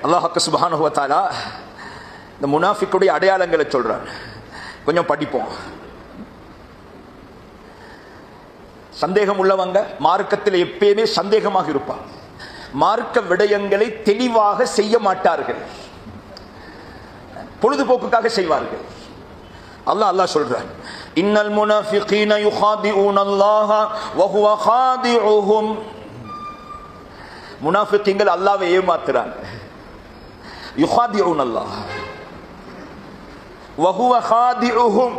அல்லாஹ் சுப்ஹானஹு வ தஆலா இந்த முனாஃபிக்குடைய அடையாளங்களை சொல்றார். கொஞ்சம் படிப்போம். சந்தேகம் உள்ளவங்க மார்க்கத்தில் எப்பயுமே சந்தேகமாக இருப்பார். மார்க்க விடயங்களை தெளிவாக செய்ய மாட்டார்கள், பொழுதுபோக்குக்காக செய்வார்கள். அல்லாஹ் சொல்றார், இன்னல் முனாஃபிகீன யுகாதிஊனல்லாஹ வ ஹுவ காதிஉஹும். முனாஃபிகீன்கள் அல்லாஹ்வை ஏமாத்துறாங்க. யுகாதிஊனல்லாஹ் வ ஹுவ காதிஉஹும்,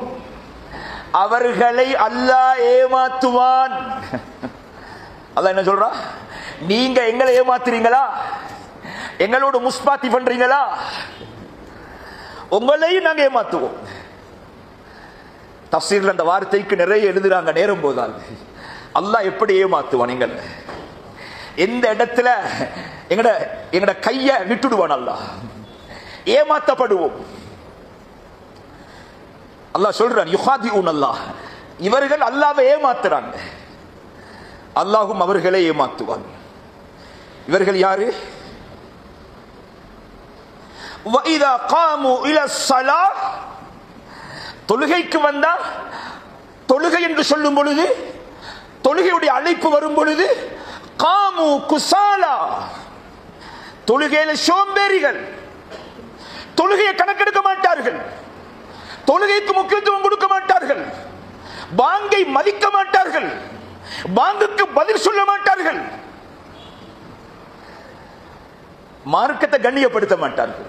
அவர்களை அல்லாஹ் ஏமாத்துவான். அல்லாஹ் என்ன சொல்றா? நீங்க எங்களை ஏமாத்துறீங்களா? எங்களோட முஸ்பாத்தி பண்றீங்களா? உங்களையும் நாங்க ஏமாத்துவோம். தஃசீர்ல அந்த வார்த்தைக்கு நிறைய எழுதுறாங்க. நேரம் போதால் அல்லாஹ் எப்படி ஏமாத்துவான், எங்களை எந்த இடத்துல எங்கட கைய விட்டுடுவான். அல்லாஹ் ஏமாத்தப்படுவோம். அல்லாஹ் சொல்றான், யுகாதிஊன் அல்லாஹ், இவர்கள் அல்லாஹ்வை ஏமாத்துறாங்க, அல்லாஹும் அவர்களை ஏமாத்துவான். இவர்கள் யாரு? வஇதா காமு இலஸ்ஸலாஹ், தொழுகைக்கு வந்தா, தொழுகை என்று சொல்லும் பொழுது, தொழுகையுடைய அழைப்பு வரும் பொழுது, காமு குசாலா, தொழுகையில சோம்பேறிகள், தொழுகையை கணக்கெடுக்க மாட்டார்கள், தொழுகைக்கு முக்கியத்துவம் கொடுக்க மாட்டார்கள், பாங்கை மதிக்க மாட்டார்கள், பாங்குக்கு பதில் சொல்ல மாட்டார்கள், மார்க்கத்தை கண்ணியப்படுத்த மாட்டார்கள்.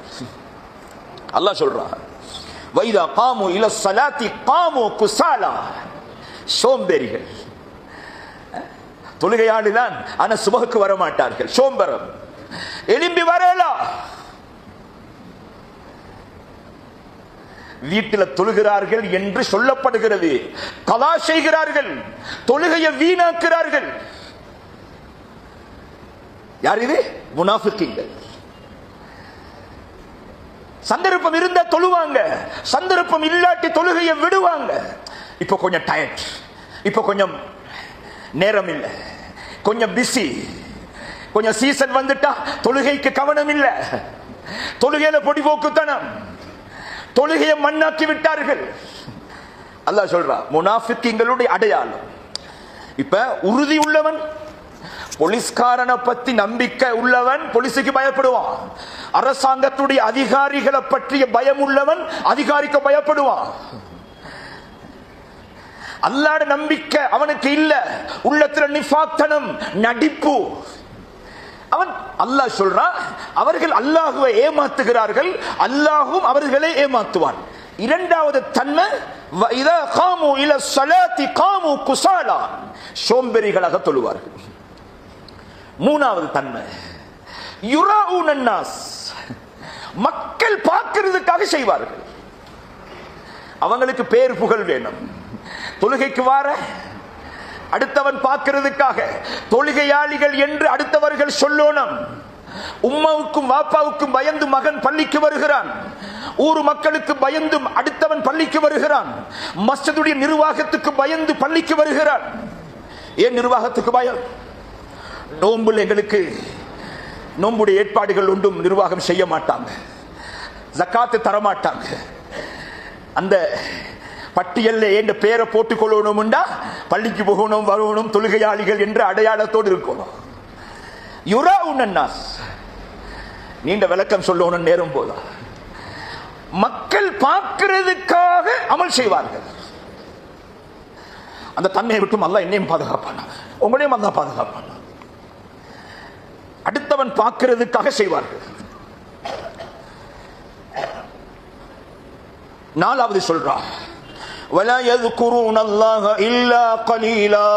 அல்லாஹ் சொல்றான், வைதா காமு இல ஸலாத்தி காமு குசாலா, சோம்பேறிகள். தொழுகையாளிதான், ஆனா சுபஹுக்கு வர மாட்டார்கள், சோம்பரம். எலும்பி வரலாம், வீட்டில் தொழுகிறார்கள் என்று சொல்லப்படுகிறது, கலா செய்கிறார்கள், தொழுகையை வீணாக்குகிறார்கள். யார் இது? முனாஃபிகீன்கள். சந்தர்ப்பம் இருந்தா தொழுவாங்க, சந்தர்ப்பம் இல்லாட்டி தொழுகையை விடுவாங்க. இப்ப கொஞ்சம் டயர்ட், இப்ப கொஞ்சம் நேரம் இல்லை, கொஞ்சம் பிஸி, கொஞ்சம் சீசன் வந்துட்டா தொழுகைக்கு கவனம் இல்லை, தொழுகையில பொடிபோக்குத்தனம், தொழுகையை மண்ணாக்கி விட்டார்கள். அல்லாஹ் சொல்றா, முனாஃபிகீன்களுடைய அடையாளம். இப்ப உறுதி உள்ளவன், போலீஸ்காரனை பத்தி நம்பிக்கை உள்ளவன் போலீஸுக்கு பயப்படுவான், அரசாங்கத்துடைய அதிகாரிகளை பற்றிய பயம் உள்ளவன் அதிகாரிக்கு பயப்படுவான். அல்லாஹ்ட நம்பிக்கை அவனுக்கு இல்ல, உள்ளத்துல நிஃபாக்தனம், நடிப்பு. அவன் அல்லாஹ் சொல்றான், அவர்கள் அல்லாஹ்வை ஏமாத்துகிறார்கள், அல்லாஹ்வும் அவர்களை ஏமாத்துவான். இரண்டாவது தன்மை, இதா காமு இல ஸலாத்தி காமு குஸாலா, சோம்பேறிகளாக தொழுவார்கள். மூணாவது தன்மை, யுராஊனன் நாஸ், மக்கள் பார்க்கிறதுக்காக செய்வார்கள். அவங்களுக்கு பேர் புகழ் வேணும், தொழுகைக்கு வார அடுத்தவன் பார்க்கிறதுக்காக, தொழுகையாளிகள் என்று அடுத்தவர்கள் சொல்லணும். உம்மாவுக்கும் வாப்பாவுக்கும் பயந்து மகன் பள்ளிக்கு வருகிறான், ஊர் மக்களுக்கு பயந்து அடுத்தவன் பள்ளிக்கு வருகிறான், மஸ்ஜிதுடைய நிர்வாகத்துக்கு பயந்து பள்ளிக்கு வருகிறான். ஏன் நிர்வாகத்துக்கு பயம்? நோம்புல எங்களுக்கு நோம்புடைய ஏற்பாடுகள் ஒன்றும் நிர்வாகம் செய்ய மாட்டாங்க, ஜக்காத்து தரமாட்டாங்க. அந்த பட்டியல்ல என்ற பேரை போட்டுக் கொள்ளணும்டா பள்ளிக்கு போகணும், வரணும், தொழுகையாளிகள் என்ற அடையாளத்தோடு இருக்கணும். யுராஊனன் நாஸ், நீண்ட விளக்கம் சொல்லணும், நேரம் போதா. மக்கள் பார்க்கிறதுக்காக அமல் செய்வார்கள். அந்த தன்மையை விட்டும் அல்லாஹ் என்னையும் பாதுகாப்பான், உங்களையும் அல்லாஹ் பாதுகாப்பான். அடுத்தவன் பார்க்கிறதுக்காக செய்வார்கள். நாலாவது சொல்றா, வலா யذ்குரூன அல்லாஹ இல்லா கலீலா,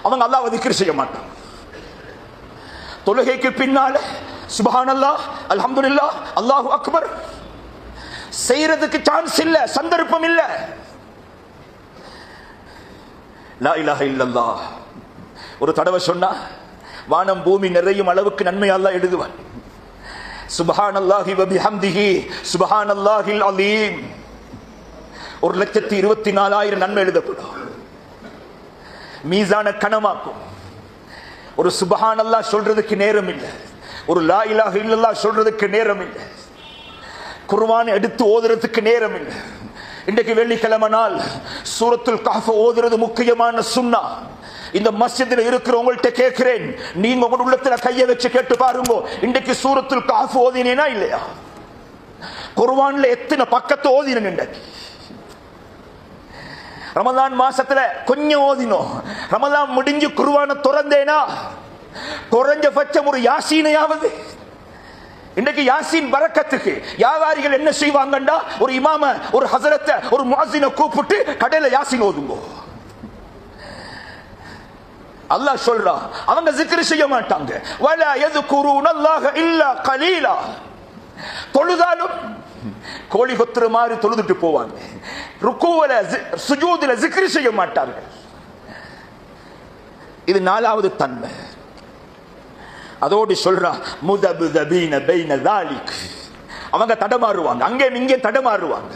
அவங்க அல்லாஹ்வை திக்ர் செய்ய மாட்டாங்க. தொழுகைக்கு பின்னால சுப்ஹானல்லாஹ், அல்ஹம்துலில்லாஹ், அல்லாஹு அக்பர் செய்யறதுக்கு சான்ஸ் இல்ல, சந்தர்ப்பம் இல்ல. லா இலாஹ இல்லல்லாஹ் ஒரு தடவை சொன்னா வானம் பூமி நிறையும் அளவுக்கு நன்மை அல்லாஹ் எழுதுவான். சுப்ஹானல்லாஹி வ பிஹம்திஹி சுப்ஹானல்லாஹில் அலீம் 1,24,000 நன்மை எழுதப்படும். மீசான கணமாக்கும். ஒரு சுப்ஹானல்லாஹ் சொல்றதுக்கு நேரம் இல்லை, ஒரு லா இலாஹ இல்லல்லாஹ் சொல்றதுக்கு நேரம் இல்லை, குர்ஆன் எடுத்து ஓதுறதுக்கு நேரம் இல்லை. இன்றைக்கு வெள்ளிக்கிழமை நாள் சூரத்துல் கஹ்ஃப் ஓதுறது முக்கியமான சுன்னா. இந்த மஸ்ஜிதில் இருக்கிறவங்கள்ட்ட கேட்கிறேன், நீங்க உங்க உள்ளத்துல கையை வச்சு கேட்டு பாருங்க, இன்றைக்கு சூரத்துல் கஹ்ஃப் ஓதினேனா இல்லையா? குர்ஆன்ல எத்தனை பக்கத்தை ஓதினேன்? இன்றைக்கு ரமலான் மாசத்துல கொஞ்சம் ஓதினோம், ரமலான் முடிஞ்சு குர்ஆனை திறந்தேனா குறைஞ்சபட்சம் ஒரு யாசீனையாவது. இன்றைக்கு யாசீன் பரக்கத்துக்கு வியாபாரிகள் என்ன செய்வாங்கண்டா, ஒரு இமாம, ஒரு ஹஸரத்தை, ஒரு முஅஸ்ஸினை கூப்பிட்டு கடையில யாசீன் ஓதுங்க. அல்லாஹ் சொல்றா, அவங்க zikr செய்ய மாட்டாங்க. வலா யذ்குரூனல்லாஹ இல்லா கலீலா. தொழுதாலும் கோழி கொத்துற மாதிரி தொழுதுட்டு போவாங்க. ருக்குவல சுஜூதுல zikr செய்ய மாட்டார்கள். இது நாலாவது தன்மை. அதோடு சொல்றா, முதப்தபீன பைன ذلك. அவங்க தடமாறுவாங்க, அங்கே இங்கே தடமாறுவாங்க.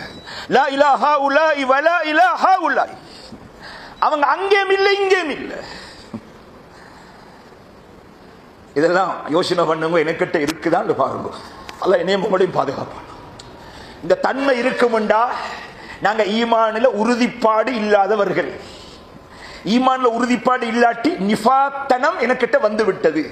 லா இலாஹா உலாஇ வலா இலாஹா உலாஇ. அவங்க அங்கேயும் இல்லை இங்கேயும் இல்லை. இதெல்லாம் யோசனை பண்ணுங்க, எனக்கிட்ட இருக்குதான்னு பாருங்க. அல்லாஹ் என்னையும் உங்களையும் பாதுகாப்பான். இந்த தன்மை இருக்கும்டா நாங்க ஈமான்ல உறுதிப்பாடு இல்லாதவர்கள். ஈமான்ல உறுதிப்பாடு இல்லாட்டி நிஃபாத்தனம் எனக்கிட்ட வந்து விட்டது.